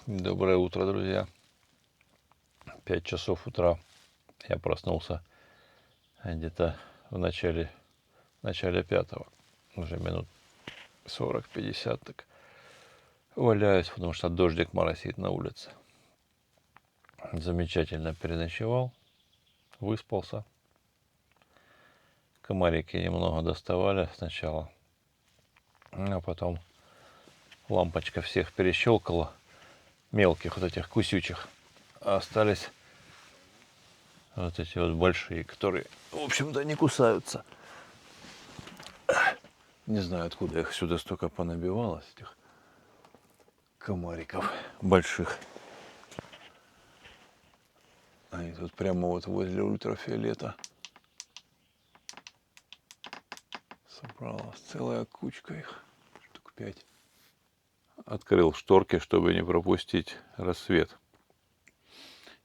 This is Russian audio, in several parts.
Доброе утро, друзья. 5 часов утра. Я проснулся где-то в начале пятого. Уже минут 40-50 так валяюсь, потому что дождик моросит на улице. Замечательно переночевал, выспался. Комарики немного доставали сначала, а потом лампочка всех перещелкала, мелких вот этих кусючих. А остались вот эти вот большие, которые, в общем-то, не кусаются. Не знаю, откуда их сюда столько понабивалось, этих комариков больших. Они тут прямо вот возле ультрафиолета собралась целая кучка их, штук 5. Открыл шторки, чтобы не пропустить рассвет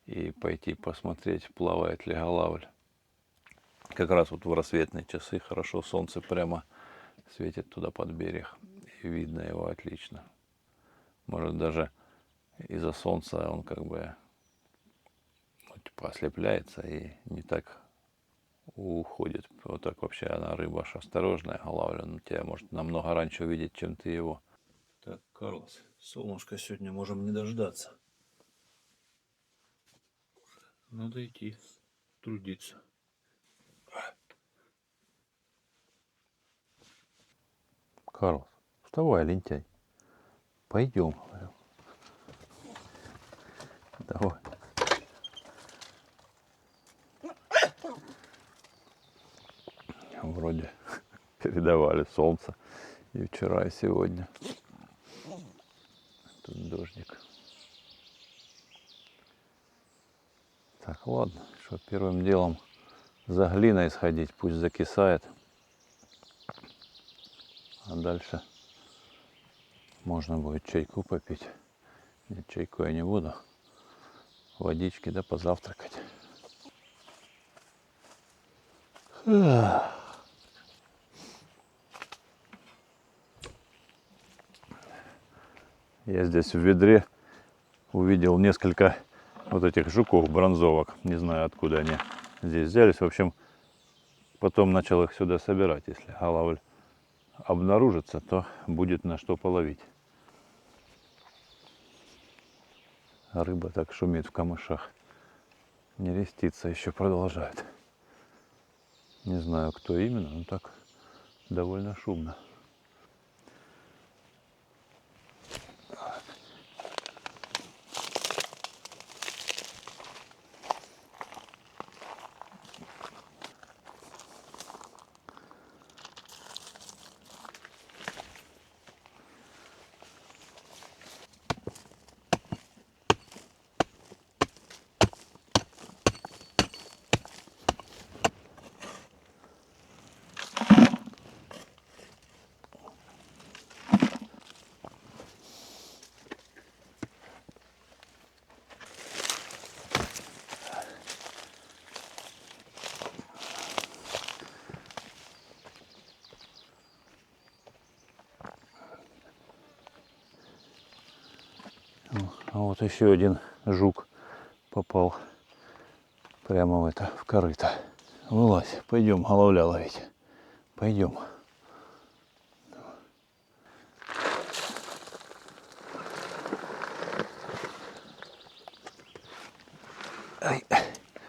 и пойти посмотреть, плавает ли голавль. Как раз вот в рассветные часы хорошо солнце прямо светит туда под берег, и видно его отлично. Может, даже из-за солнца он как бы типа ослепляется и не так уходит. Вот так вообще она рыба аж осторожная, голавль, он тебя может намного раньше увидеть, чем ты его. Так, Карлос, солнышко сегодня можем не дождаться. Надо идти трудиться. Карлос, вставай, лентяй. Пойдем. Давай. Вроде передавали солнце и вчера, и сегодня. Тут дождик. Так, ладно, что первым делом за глиной сходить, пусть закисает. А дальше можно будет чайку попить. Нет, чайку я не буду. Водички, да позавтракать. Я здесь в ведре увидел несколько вот этих жуков бронзовок. Не знаю, откуда они здесь взялись. В общем, потом начал их сюда собирать. Если голавль обнаружится, то будет на что половить. Рыба так шумит в камышах. Нереститься еще продолжает. Не знаю, кто именно, но так довольно шумно. А вот еще один жук попал прямо в корыто. Вылазь, пойдем голавля ловить. Пойдем.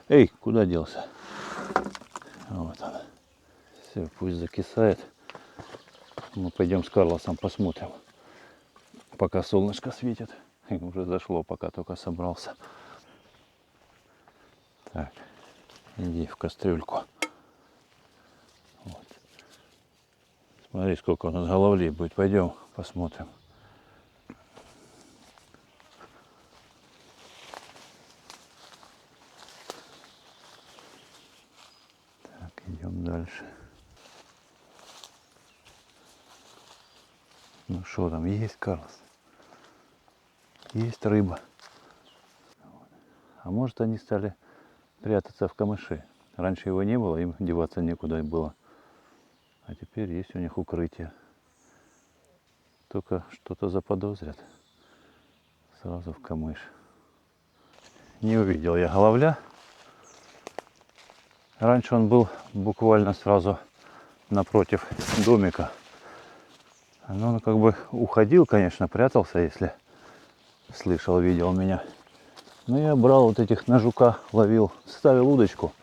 Эй, куда делся? Вот он. Все, пусть закисает. Мы пойдем с Карлосом посмотрим. Пока солнышко светит. Уже зашло, пока только собрался. Так, иди в кастрюльку. Вот. Смотри, сколько у нас головлей будет. Пойдем посмотрим. Так, идем дальше. Ну что там, есть, Карлос? Есть рыба. А может, они стали прятаться в камыши. Раньше его не было, им деваться некуда было. А теперь есть у них укрытие. Только что-то заподозрят. Сразу в камыш. Не увидел я головля. Раньше он был буквально сразу напротив домика. Но он как бы уходил, конечно, прятался, если слышал, видел меня. Но я брал вот этих на жука, ловил, ставил удочку,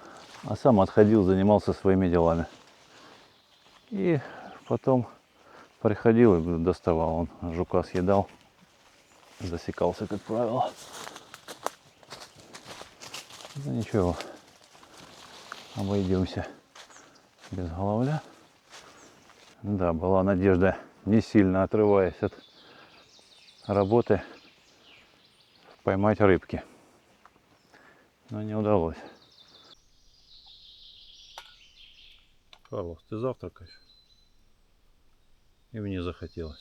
а сам отходил, занимался своими делами. И потом приходил и доставал. Он жука съедал, засекался, как правило. Ну ничего, обойдемся без головля. Да, была надежда, не сильно отрываясь от работы, поймать рыбки. Но не удалось. Карлос, ты завтракаешь? И мне захотелось.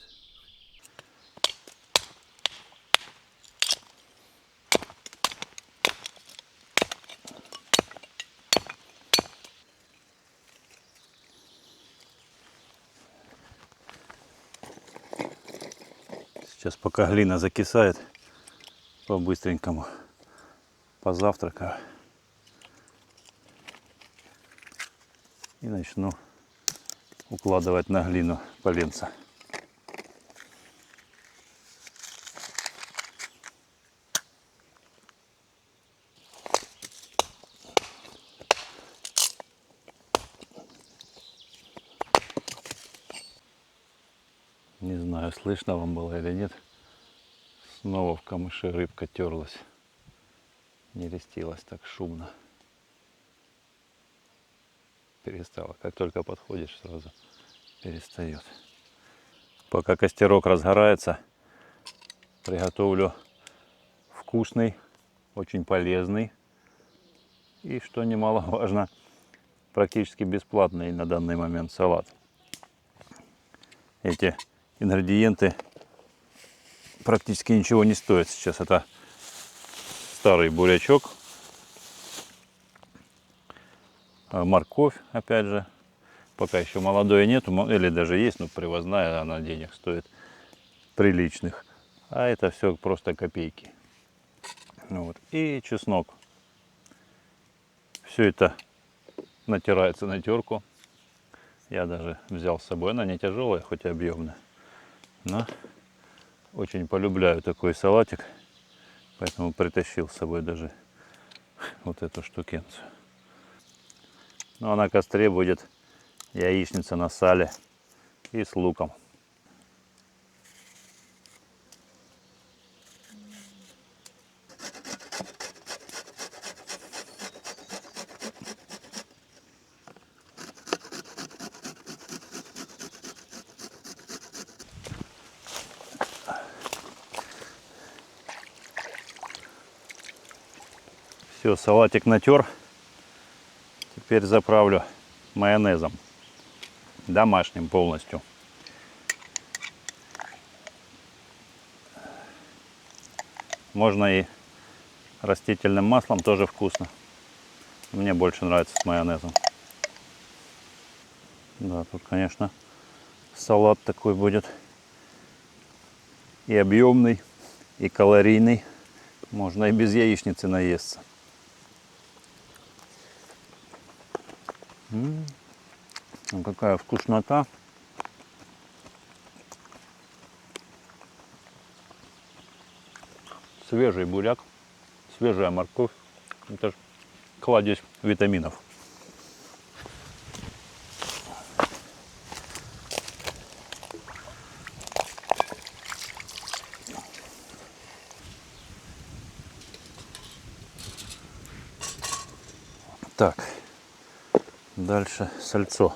Сейчас пока глина закисает, по-быстренькому позавтракаю. И начну укладывать на глину поленца. Не знаю, слышно вам было или нет. Снова в камыше рыбка терлась. Не рестилась так шумно. Перестала. Как только подходишь, сразу перестает. Пока костерок разгорается, приготовлю вкусный, очень полезный и, что немаловажно, практически бесплатный на данный момент салат. Эти ингредиенты практически ничего не стоят сейчас. Это старый бурячок, морковь, опять же, пока еще молодое нету, или даже есть, но привозная, она денег стоит приличных. А это все просто копейки. Вот. И чеснок. Все это натирается на терку. Я даже взял с собой. Она не тяжелая, хоть и объемная. Но очень полюбляю такой салатик. Поэтому притащил с собой даже вот эту штукенцию. Ну а на костре будет яичница на сале и с луком. Все, салатик натер. Теперь заправлю майонезом. Домашним полностью. Можно и растительным маслом, тоже вкусно. Мне больше нравится с майонезом. Да, тут, конечно, салат такой будет и объемный, и калорийный. Можно и без яичницы наесться. Какая вкуснота. Свежий буряк, свежая морковь. Это ж кладезь витаминов. Так, дальше сальцо.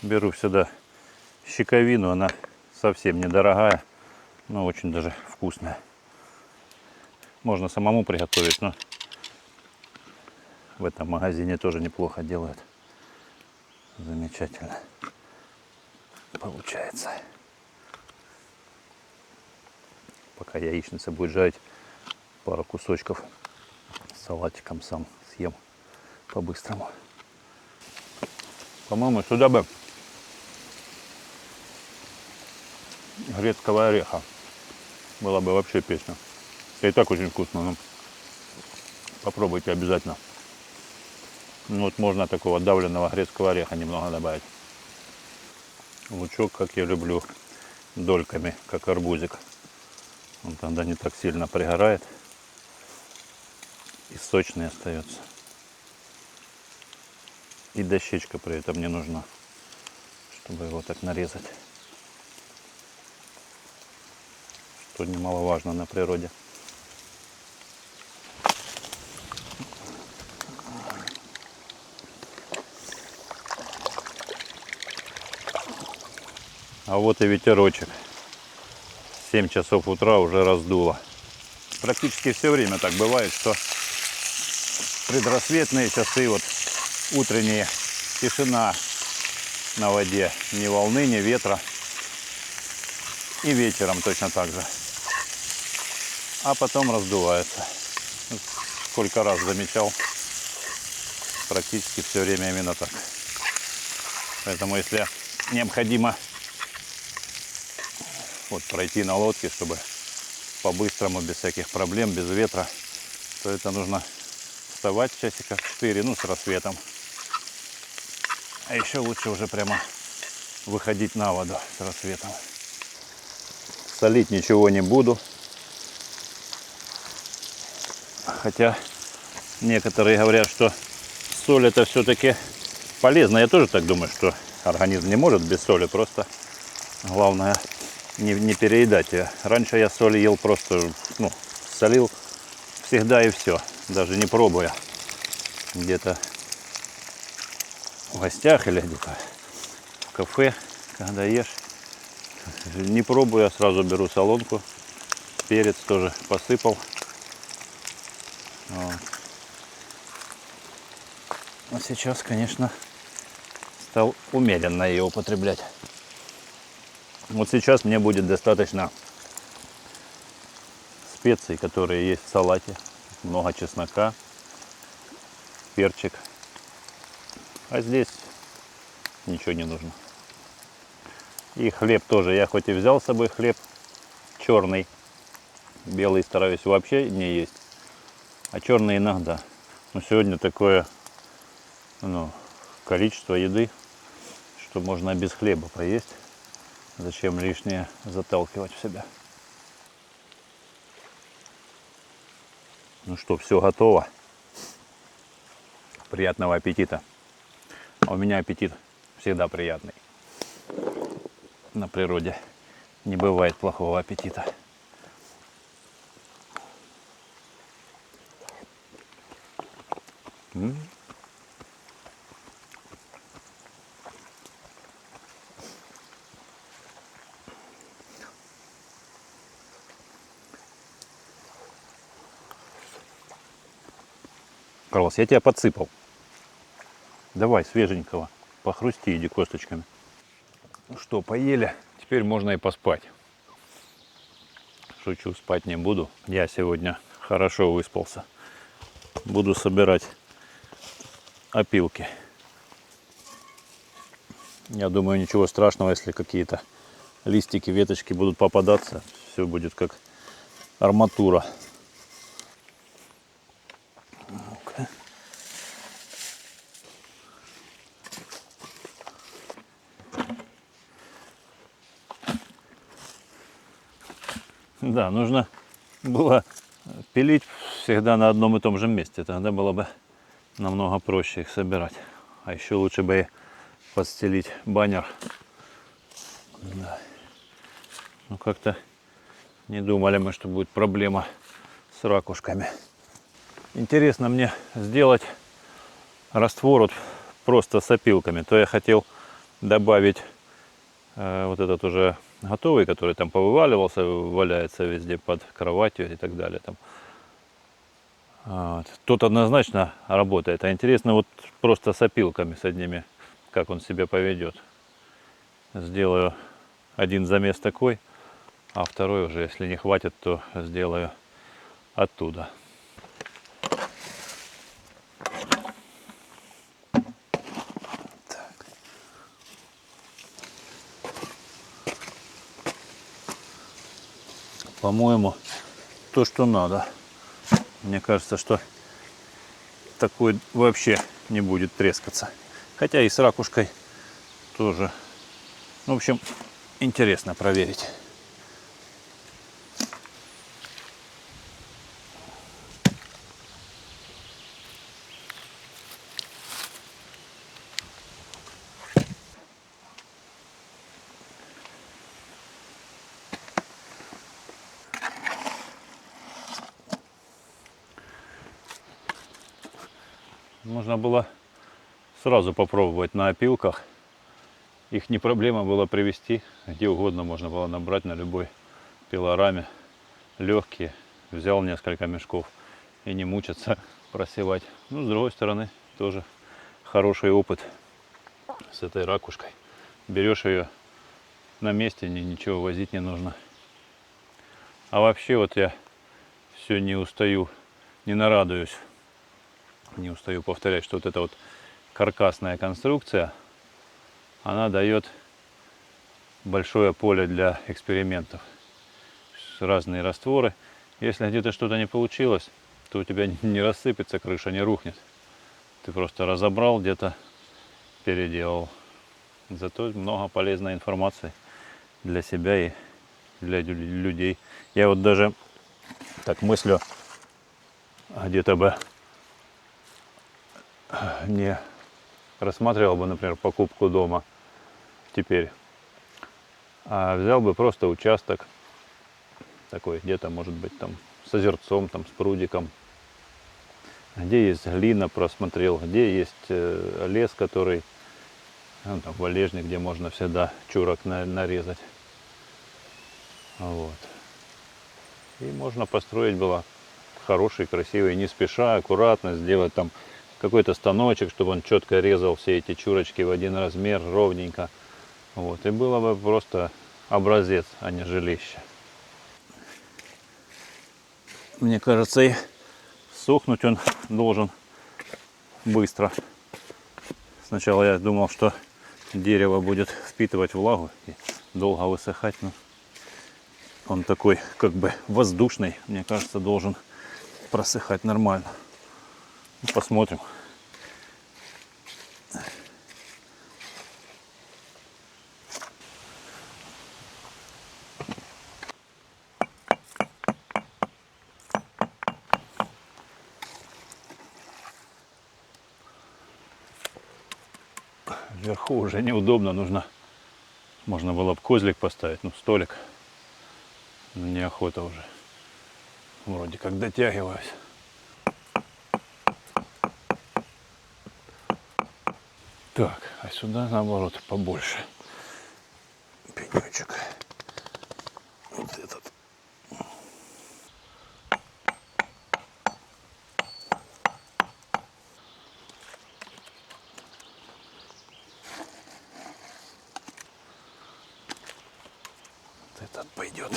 Беру сюда щековину, она совсем недорогая, но очень даже вкусная. Можно самому приготовить, но в этом магазине тоже неплохо делают. Замечательно получается. Пока яичница будет жарить, пару кусочков с салатиком сам съем. по-быстрому. По-моему, сюда бы грецкого ореха. Была бы вообще песня. Это и так очень вкусно, но попробуйте обязательно. Ну, вот можно такого давленного грецкого ореха немного добавить. Лучок, как я люблю, дольками, как арбузик. Он тогда не так сильно пригорает и сочный остается. И дощечка при этом не нужна, чтобы его так нарезать. Что немаловажно на природе. А вот и ветерочек. 7 часов утра уже раздуло. Практически все время так бывает, что предрассветные часы, вот утренние, тишина на воде. Ни волны, ни ветра. И вечером точно так же. А потом раздувается. Сколько раз замечал, практически все время именно так. Поэтому если необходимо вот пройти на лодке, чтобы по-быстрому, без всяких проблем, без ветра, то это нужно вставать часика в 4, ну, с рассветом. А еще лучше уже прямо выходить на воду с рассветом. Солить ничего не буду. Хотя некоторые говорят, что соль это все-таки полезно. Я тоже так думаю, что организм не может без соли. Просто главное не переедать ее. Раньше я соль ел просто, ну, солил всегда и все. Даже не пробуя. Где-то в гостях или где-то в кафе, когда ешь. Не пробуя, сразу беру солонку. Перец тоже посыпал. Вот. А сейчас, конечно, стал умеренно ее употреблять. Вот сейчас мне будет достаточно специй, которые есть в салате. Много чеснока, перчик. А здесь ничего не нужно. И хлеб тоже. Я хоть и взял с собой хлеб черный, белый стараюсь вообще не есть, а черный иногда. Но сегодня такое, ну, количество еды, что можно без хлеба поесть. Зачем лишнее заталкивать в себя? Ну что, все готово. Приятного аппетита. А у меня аппетит всегда приятный. На природе не бывает плохого аппетита. Карлос, я тебя подсыпал. Давай свеженького. Похрусти, иди косточками. Ну что, поели. Теперь можно и поспать. Шучу, спать не буду. Я сегодня хорошо выспался. Буду собирать опилки. Я думаю, ничего страшного, если какие-то листики, веточки будут попадаться. Все будет как арматура. Ну-ка. Да, нужно было пилить всегда на одном и том же месте. Тогда было бы намного проще их собирать. А еще лучше бы подстелить баннер. Да. Ну как-то не думали мы, что будет проблема с ракушками. Интересно мне сделать раствор вот просто с опилками. То я хотел добавить вот этот уже готовый, который там повываливался, валяется везде под кроватью и так далее. Там. Вот. Тот однозначно работает. А интересно вот просто с опилками, с одними, как он себя поведет. Сделаю один замес такой, а второй уже, если не хватит, то сделаю оттуда. По-моему, то, что надо. Мне кажется, что такой вообще не будет трескаться. Хотя и с ракушкой тоже. В общем, интересно проверить. Можно было сразу попробовать на опилках. Их не проблема было привезти. Где угодно можно было набрать на любой пилораме. Легкие. Взял несколько мешков и не мучаться просевать. Ну, с другой стороны, тоже хороший опыт с этой ракушкой. Берешь ее на месте, ничего возить не нужно. А вообще вот я все не устаю, не нарадуюсь. Не устаю повторять, что вот эта вот каркасная конструкция, она дает большое поле для экспериментов. Разные растворы. Если где-то что-то не получилось, то у тебя не рассыпется крыша, не рухнет. Ты просто разобрал, где-то переделал. Зато много полезной информации для себя и для людей. Я вот даже так мыслю, где-то бы не рассматривал бы, например, покупку дома теперь, а взял бы просто участок такой, где-то, может быть, там с озерцом, там с прудиком, где есть глина, просмотрел, где есть лес, который, ну, там, валежник, где можно всегда чурок нарезать. Вот. И можно построить было хороший, красивый, не спеша, аккуратно сделать там какой-то станочек, чтобы он четко резал все эти чурочки в один размер, ровненько. Вот. И было бы просто образец, а не жилище. Мне кажется, и сохнуть он должен быстро. Сначала я думал, что дерево будет впитывать влагу и долго высыхать, но он такой как бы воздушный, мне кажется, должен просыхать нормально. Посмотрим. Вверху уже неудобно, можно было бы козлик поставить, столик. Но неохота уже. Вроде как дотягиваюсь. Так, а сюда наоборот побольше пенечек. Вот этот. Вот этот пойдет.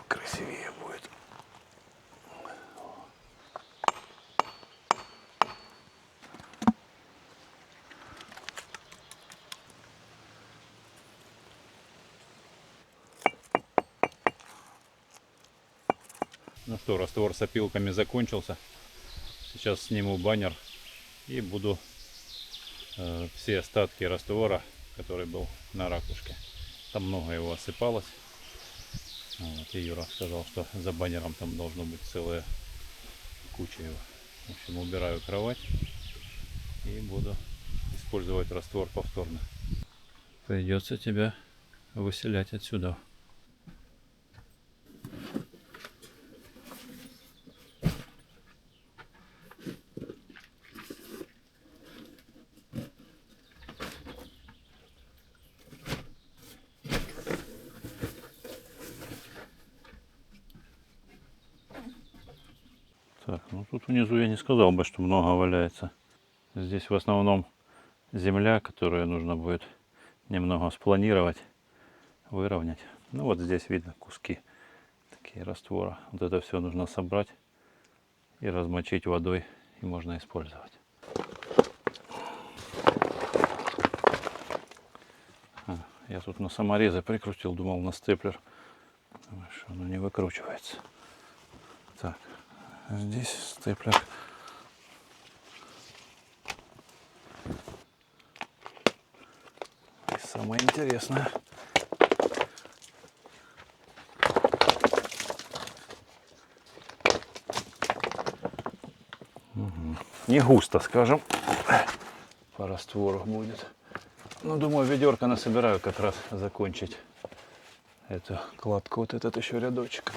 Красивее будет. Ну что, раствор с опилками закончился. Сейчас сниму баннер и буду все остатки раствора, который был на ракушке. Там много его осыпалось. Вот, и Юра сказал, что за баннером там должно быть целая куча его. В общем, убираю кровать и буду использовать раствор повторно. Придется тебя выселять отсюда. Так, ну тут внизу я не сказал бы, что много валяется. Здесь в основном земля, которую нужно будет немного спланировать, выровнять. Ну вот здесь видно куски такие раствора. Вот это все нужно собрать и размочить водой, и можно использовать. Я тут на саморезы прикрутил, думал на степлер, что оно не выкручивается. Так, здесь степлер. И самое интересное. Не густо, скажем, по раствору будет. Ну, думаю, ведерко насобираю как раз закончить эту кладку. Вот этот еще рядочек.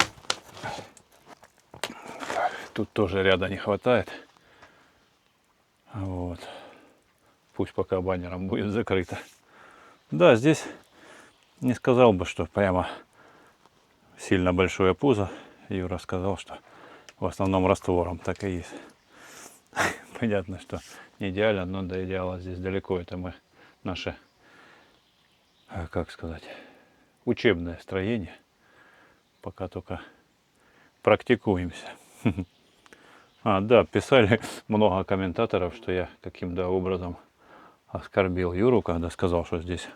Тут тоже ряда не хватает. Вот. Пусть пока баннером будет закрыто. Да, здесь не сказал бы, что прямо сильно большое пузо. Юра сказал, что в основном раствором так и есть. Понятно, что не идеально, но до идеала здесь далеко. Это мы наше, как сказать, учебное строение. Пока только практикуемся. А, да, писали много комментаторов, что я каким-то образом оскорбил Юру, когда сказал, что здесь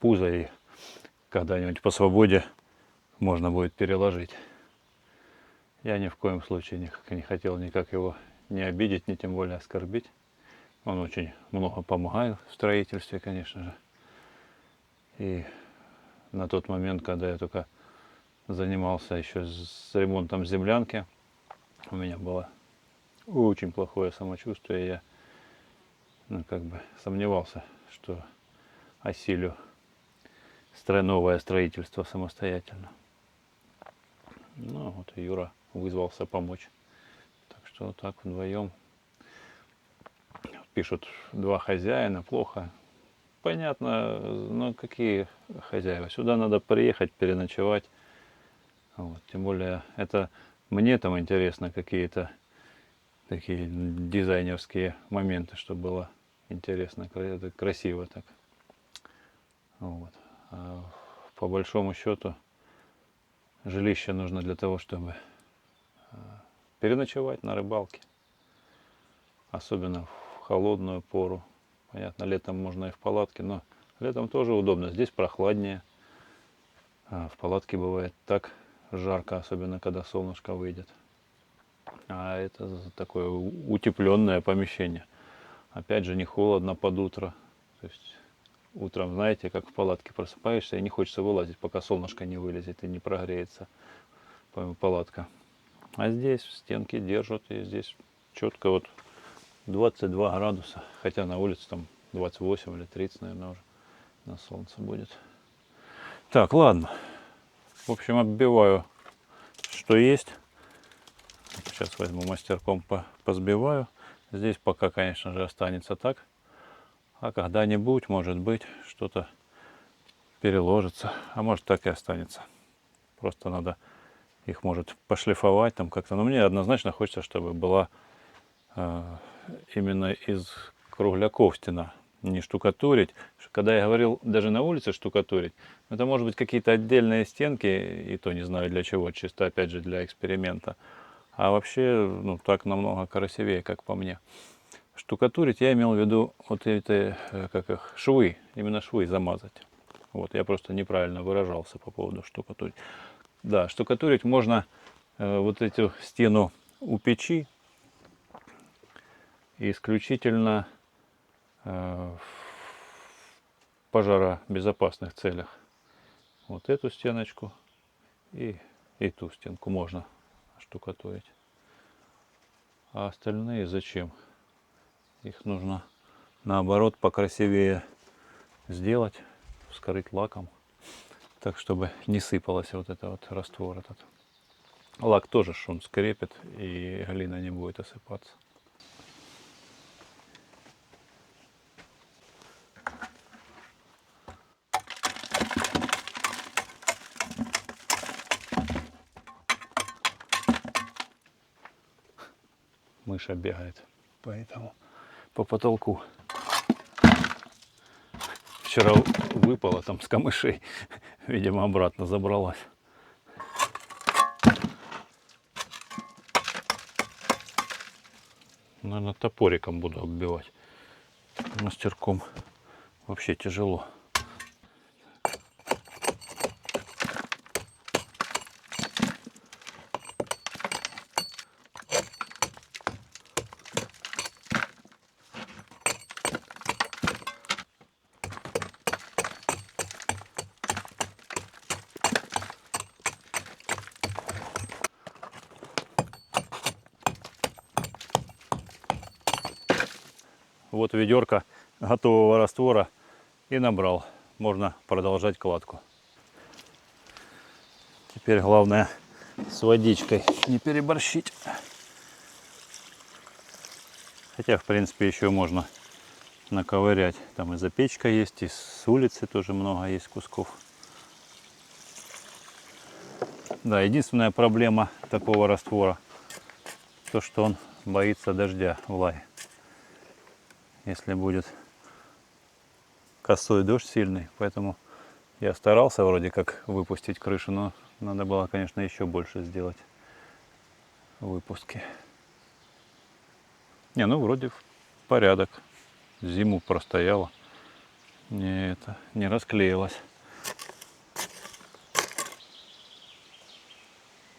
пузо и когда-нибудь по свободе можно будет переложить. Я ни в коем случае не хотел никак его не обидеть, ни тем более оскорбить. Он очень много помогает в строительстве, конечно же. И на тот момент, когда я только занимался еще с ремонтом землянки, у меня было очень плохое самочувствие. Я как бы сомневался, что осилю новое строительство самостоятельно. Ну вот и Юра вызвался помочь. Так что вот так вдвоем. Пишут, два хозяина, плохо. Понятно, но какие хозяева? Сюда надо приехать, переночевать. Вот. Тем более, это мне там интересно какие-то такие дизайнерские моменты, чтобы было интересно, красиво так. Вот. А по большому счету, жилище нужно для того, чтобы переночевать на рыбалке. Особенно в холодную пору. Понятно, летом можно и в палатке, но летом тоже удобно. Здесь прохладнее. А в палатке бывает так жарко, особенно когда солнышко выйдет. А это такое утепленное помещение. Опять же, не холодно под утро. То есть утром, знаете, как в палатке просыпаешься и не хочется вылазить, пока солнышко не вылезет и не прогреется палатка. А здесь стенки держат, и здесь четко вот 22 градуса. Хотя на улице там 28 или 30, наверное, уже на солнце будет. Так, ладно. В общем, оббиваю, что есть. Сейчас возьму мастерком, позбиваю. Здесь пока, конечно же, останется так. А когда-нибудь, может быть, что-то переложится. А может, так и останется. Просто надо их, может, пошлифовать там как-то. Но мне однозначно хочется, чтобы была именно из кругляков стена. Не штукатурить. Когда я говорил даже на улице штукатурить, это может быть какие-то отдельные стенки, и то не знаю для чего, чисто опять же для эксперимента. А вообще, ну, так намного красивее, как по мне. Штукатурить я имел в виду вот эти, как их, швы, именно швы замазать. Вот, я просто неправильно выражался по поводу штукатурить. Да, штукатурить можно вот эту стену у печи исключительно в пожаробезопасных целях. Вот эту стеночку и ту стенку можно штукатурить. А остальные зачем? Их нужно наоборот покрасивее сделать, вскрыть лаком, так чтобы не сыпалось вот это вот раствор этот. Лак тоже он скрепит, и глина не будет осыпаться. Мыша бегает, поэтому по потолку. Вчера выпала там с камышей, видимо, обратно забралась. Наверное, топориком буду оббивать. Мастерком вообще тяжело. Вот ведерко готового раствора и набрал. Можно продолжать кладку. Теперь главное с водичкой не переборщить. Хотя, в принципе, еще можно наковырять. Там и запечка есть, и с улицы тоже много есть кусков. Да, единственная проблема такого раствора, то что он боится дождя, влаги. Если будет косой дождь сильный, поэтому я старался вроде как выпустить крышу, но надо было, конечно, еще больше сделать выпуски. Не, ну вроде порядок. Зиму простояла, не расклеилась.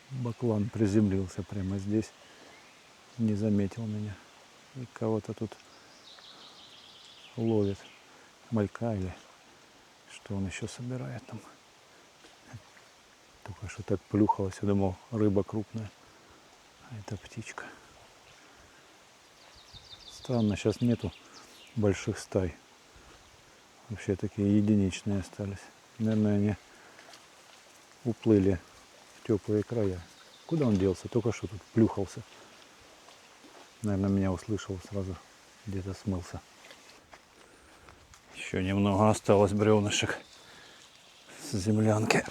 Баклан приземлился прямо здесь, не заметил меня. И кого-то тут ловит, малька или что он еще собирает там. Только что так плюхалось, я думал, рыба крупная, а это птичка. Странно, сейчас нету больших стай. Вообще такие единичные остались. Наверное, они уплыли в теплые края. Куда он делся? Только что тут плюхался. Наверное, меня услышал, сразу где-то смылся. Еще немного осталось бревнышек с землянки.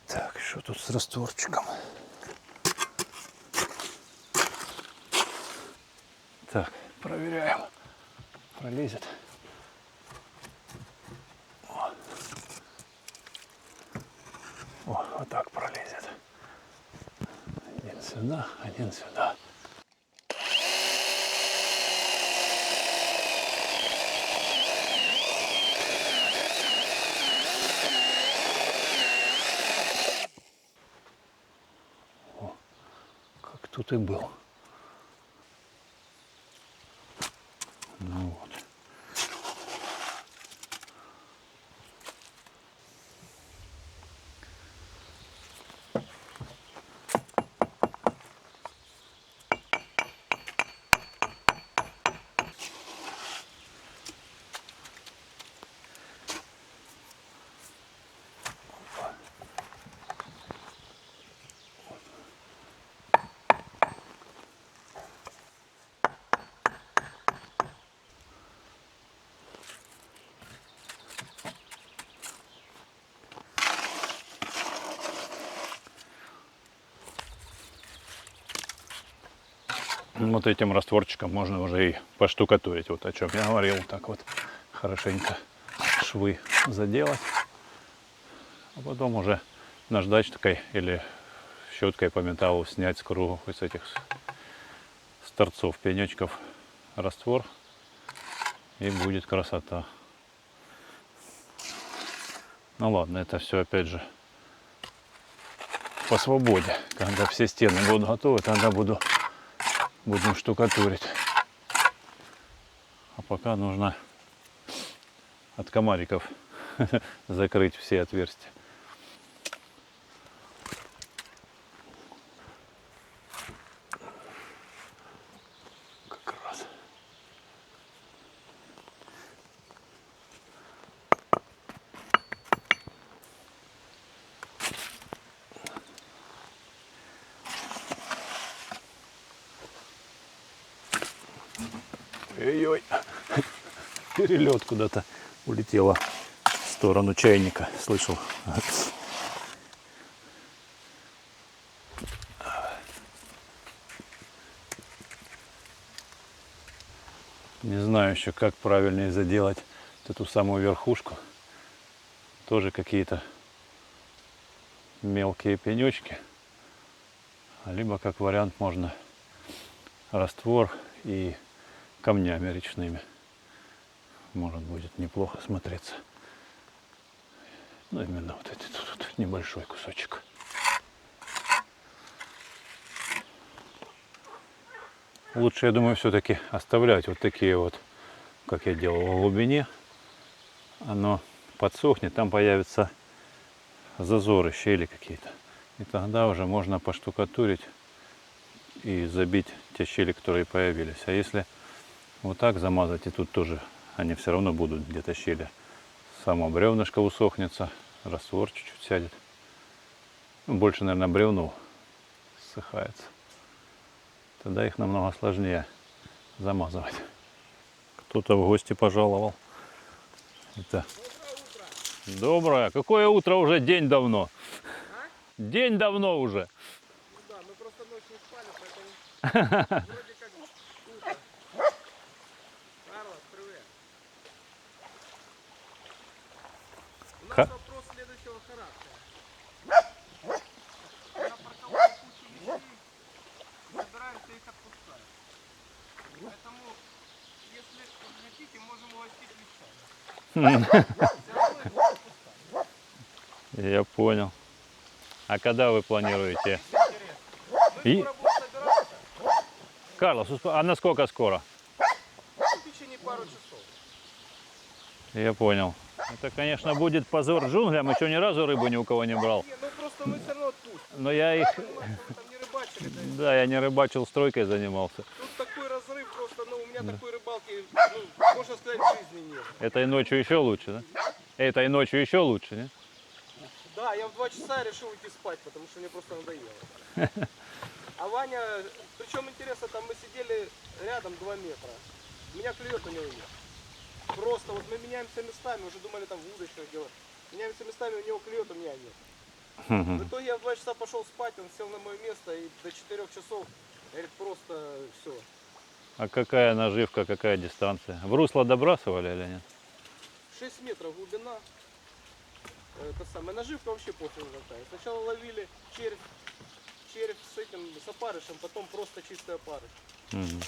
Так, что тут с растворчиком? Так, проверяем. Пролезет. О, вот так пролезет. Один сюда, один сюда. О, как тут и был. Ну вот. Вот этим растворчиком можно уже и поштукатурить, вот о чем я говорил, так вот хорошенько швы заделать, а потом уже наждачкой или щеткой по металлу снять с кругов из этих с торцов пенечков раствор, и будет красота. Ну ладно, это все опять же по свободе. Когда все стены будут готовы, тогда будем штукатурить. А пока нужно от комариков закрыть все отверстия. Как раз. Ой-ой, перелет куда-то улетела в сторону чайника, слышал. Не знаю еще, как правильнее заделать эту самую верхушку. Тоже какие-то мелкие пенечки. Либо, как вариант, можно раствор и камнями речными. Может, будет неплохо смотреться. Ну, именно вот этот тут небольшой кусочек. Лучше, я думаю, все-таки оставлять вот такие вот, как я делал в глубине. Оно подсохнет, там появятся зазоры, щели какие-то. И тогда уже можно поштукатурить и забить те щели, которые появились. А если вот так замазать, и тут тоже они все равно будут где-то щели. Само бревнышко усохнется, раствор чуть-чуть сядет. Ну, больше, наверное, бревно ссыхается. Тогда их намного сложнее замазывать. Кто-то в гости пожаловал. Это... Доброе. Какое утро уже? День давно. А? День давно уже. Ну да, мы просто ночь не спали, поэтому вроде как утро. Карлос, привет. У нас вопрос следующего характера. Я напарковал кучу вещей, собираемся их отпускать. Поэтому, если хотите, можем угостить вещами. Все равно их не отпускать. Я понял. А когда вы планируете? Мы И... скоро будем собираться. Карлос, а насколько скоро? В течение пару часов. Я понял. Это, конечно, будет позор джунглям. Еще ни разу рыбу ни у кого не брал. Не, ну просто мы все равно отпустим. Но я их... Понимаешь, что мы там не рыбачили, да? Да, я не рыбачил, стройкой занимался. Тут такой разрыв просто, ну у меня такой рыбалки, ну, можно сказать, в жизни нет. Этой ночью еще лучше, да? Этой ночью еще лучше, не? Да, я в 2 часа решил идти спать, потому что мне просто надоело. А Ваня, причем интересно, там мы сидели рядом 2 метра. Меня клюет, у него нет. Просто вот мы меняемся местами, уже думали там в удочках делать. Меняемся местами, у него клюет, у меня нет. В итоге я в 2 часа пошел спать, он сел на мое место и до 4 часов, говорит, просто все. А какая наживка, какая дистанция? В русло добрасывали или нет? 6 метров глубина. Это самая наживка вообще пофиг какая. Сначала ловили червь с этим, с опарышем, потом просто чистый опарыш. Угу.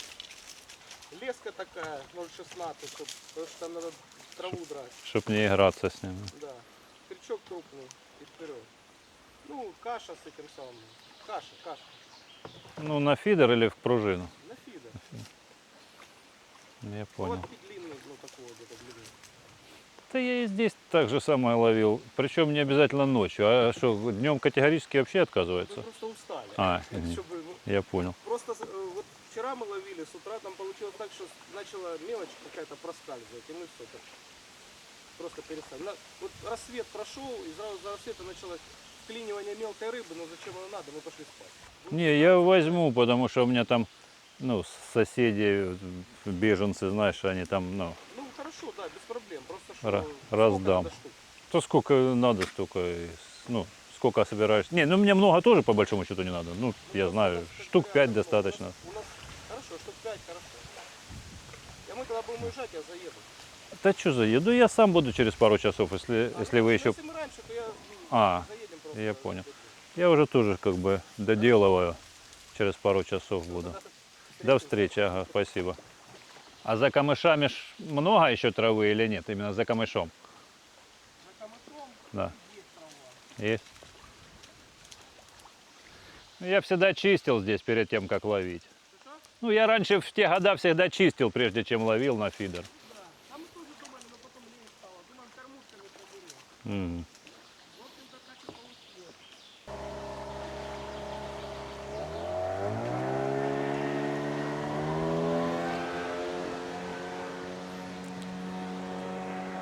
Леска такая, 0,16, потому что там надо траву драть. Чтоб не играться с ним. Да. Крючок крупный и вперед. Ну, каша с этим самым. Каша. Ну, на фидер или в пружину? На фидер. Я понял. Вот длинный, ну такого где-то длины. Да я и здесь так же самое ловил. Причем не обязательно ночью. А что, днем категорически вообще Мы отказываются? просто устали. А, Чтобы, ну, я понял. просто вот вчера мы ловили, с утра там получилось так, что начала мелочь какая-то проскальзывать, и мы все так просто перестали. Вот рассвет прошел, и сразу за рассветом началось вклинивание мелкой рыбы, но зачем оно надо, мы пошли спать. Не, я возьму, потому что у меня там, ну, соседи, беженцы, знаешь, они там, ну, Ну хорошо, да, без проблем. Просто Ра- что раздам. сколько надо штук? то сколько надо, столько, ну, сколько собираешь. Не, ну мне много тоже по большому счету не надо. Ну, я знаю, штук 5 достаточно. У нас хорошо, штук 5, хорошо. А мы когда будем уезжать, я заеду. Да что заеду, я сам буду через пару часов, если вы еще... Если мы раньше, то я заедем просто. Я понял. Я уже тоже как бы доделываю, через пару часов буду. До встречи, ага, спасибо. А за камышами много еще травы или нет? Именно за камышом? За камышом Да. есть трава. Есть. Ну, я всегда чистил здесь перед тем, как ловить. Что? Ну, я раньше в те года всегда чистил, прежде чем ловил на фидер. Да. А мы тоже думали, но потом лень стало. Думаем, кормушками соберем. М. В общем-то, так и получилось.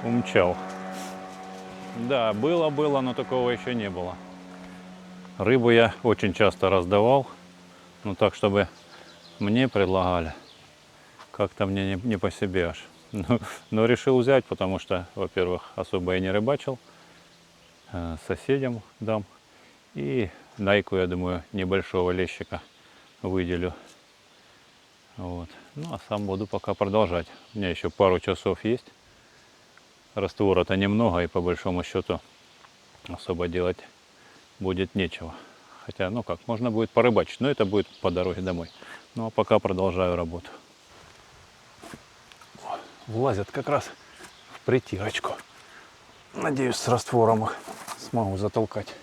Умчал. Да, было, но такого еще не было. Рыбу я очень часто раздавал, ну так, чтобы мне предлагали. Как-то мне не по себе аж. Но решил взять, потому что, во-первых, особо я не рыбачил. Соседям дам. И найку, я думаю, небольшого лещика выделю. Вот. Ну, а сам буду пока продолжать. У меня еще пару часов есть. Раствора-то немного, и по большому счету особо делать будет нечего. Хотя, ну как, можно будет порыбачить, но это будет по дороге домой. Ну, а пока продолжаю работу. Влазят как раз в притирочку. Надеюсь, с раствором их смогу затолкать.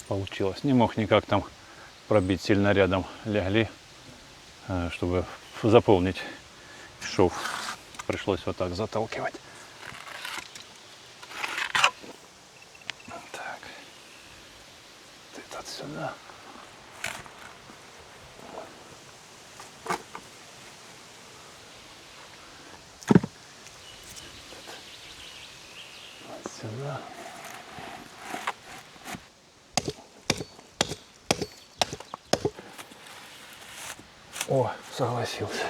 Получилось. Не мог никак там пробить, сильно рядом легли, чтобы заполнить шов. Пришлось вот так заталкивать. Так. Ты тут сюда. Вот сюда. О, согласился.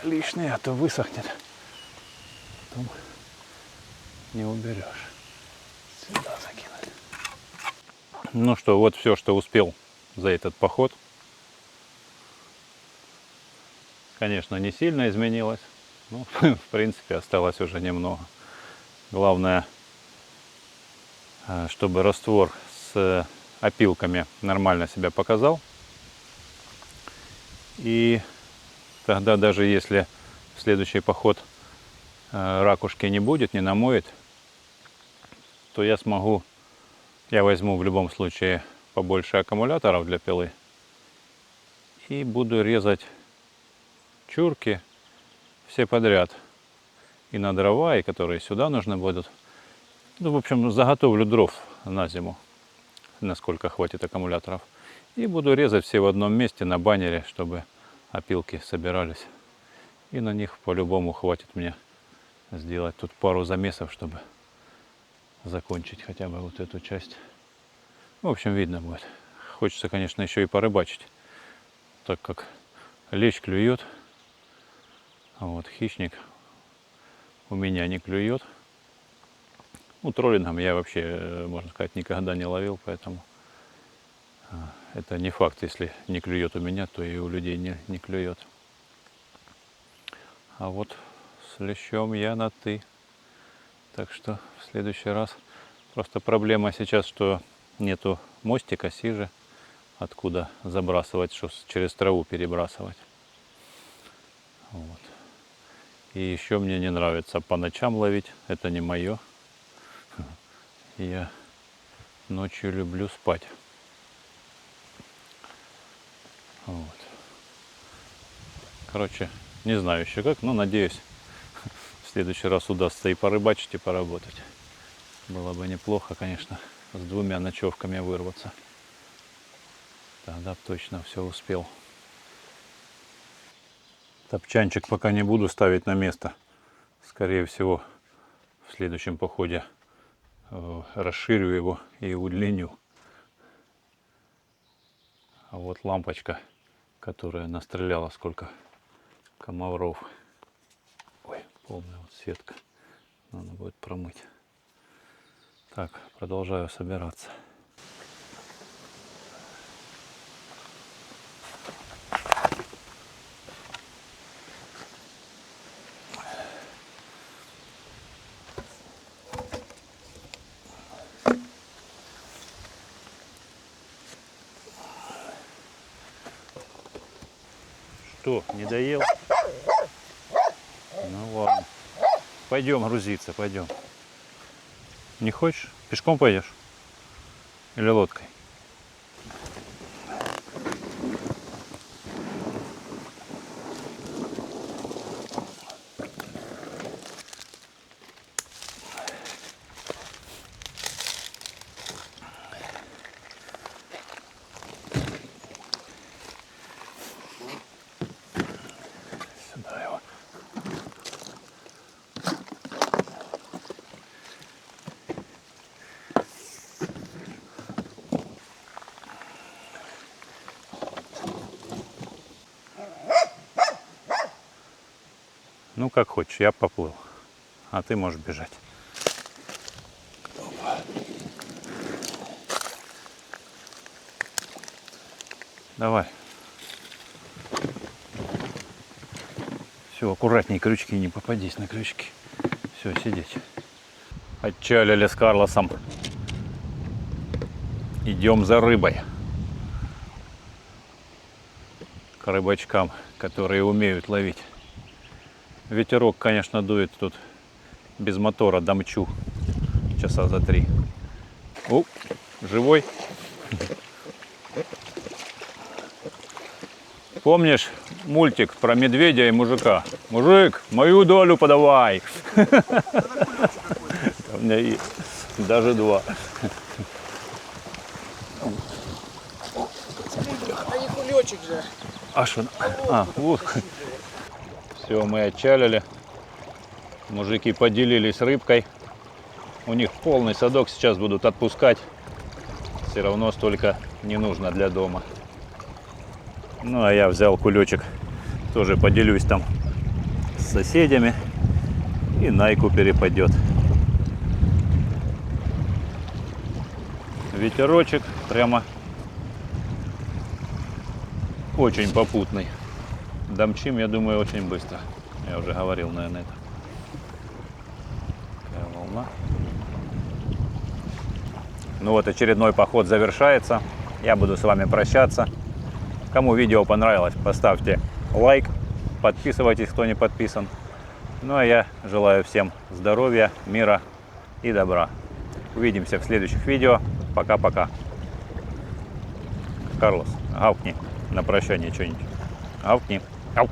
Лишнее, а то высохнет. Потом не уберешь. Сюда закинуть. Ну что, вот все, что успел за этот поход. Конечно, не сильно изменилось. Ну, в принципе, осталось уже немного. Главное, чтобы раствор с опилками нормально себя показал. И тогда, даже если в следующий поход ракушки не будет, не намоет, то я возьму в любом случае побольше аккумуляторов для пилы и буду резать чурки все подряд. И на дрова, и которые сюда нужны будут. Ну, в общем, заготовлю дров на зиму, насколько хватит аккумуляторов. И буду резать все в одном месте на баннере, чтобы опилки собирались. И на них по-любому хватит мне сделать тут пару замесов, чтобы закончить хотя бы вот эту часть. В общем, видно будет. Хочется, конечно, еще и порыбачить, так как лещ клюет, а вот хищник у меня не клюет. Ну, троллингом я вообще, можно сказать, никогда не ловил, поэтому это не факт. Если не клюет у меня, то и у людей не клюет. А вот с лещом я на «ты». Так что в следующий раз. Просто проблема сейчас, что нету мостика, сижи, откуда забрасывать, что через траву перебрасывать. Вот. И еще мне не нравится по ночам ловить. Это не мое. Я ночью люблю спать. Вот. Короче, не знаю еще как, но надеюсь, в следующий раз удастся и порыбачить, и поработать. Было бы неплохо, конечно, с 2 ночевками вырваться. Тогда б точно все успел. Топчанчик пока не буду ставить на место. Скорее всего, в следующем походе расширю его и удлиню. А вот лампочка, которая настреляла сколько комаров. Ой, полная вот сетка. Надо будет промыть. Так, продолжаю собираться. Что, не доел? Ну ладно. Пойдем грузиться, пойдем. Не хочешь? Пешком пойдешь? Или лодкой? Сюда его. Ну, как хочешь, я поплыл. А ты можешь бежать. Давай. Все, аккуратней, крючки, не попадись на крючки. Все, сидеть. Отчалили с Карлосом. Идем за рыбой. К рыбачкам, которые умеют ловить. Ветерок, конечно, дует тут без мотора, домчу часа за 3. О, живой. Помнишь мультик про медведя и мужика? Мужик, мою долю подавай. У меня есть даже 2. А не кулечек же. А что? А, вот. Все, мы отчалили. Мужики поделились рыбкой. У них полный садок, сейчас будут отпускать. Все равно столько не нужно для дома. Ну, а я взял кулечек. Тоже поделюсь там с соседями. И Найку перепадет. Ветерочек прямо очень попутный. Домчим, я думаю, очень быстро. Я уже говорил, наверное, это. Такая волна. Ну вот, очередной поход завершается. Я буду с вами прощаться. Кому видео понравилось, поставьте лайк. Подписывайтесь, кто не подписан. Ну а я желаю всем здоровья, мира и добра. Увидимся в следующих видео. Пока-пока. Карлос, гавкни на прощание что-нибудь. Гавкни. Ау.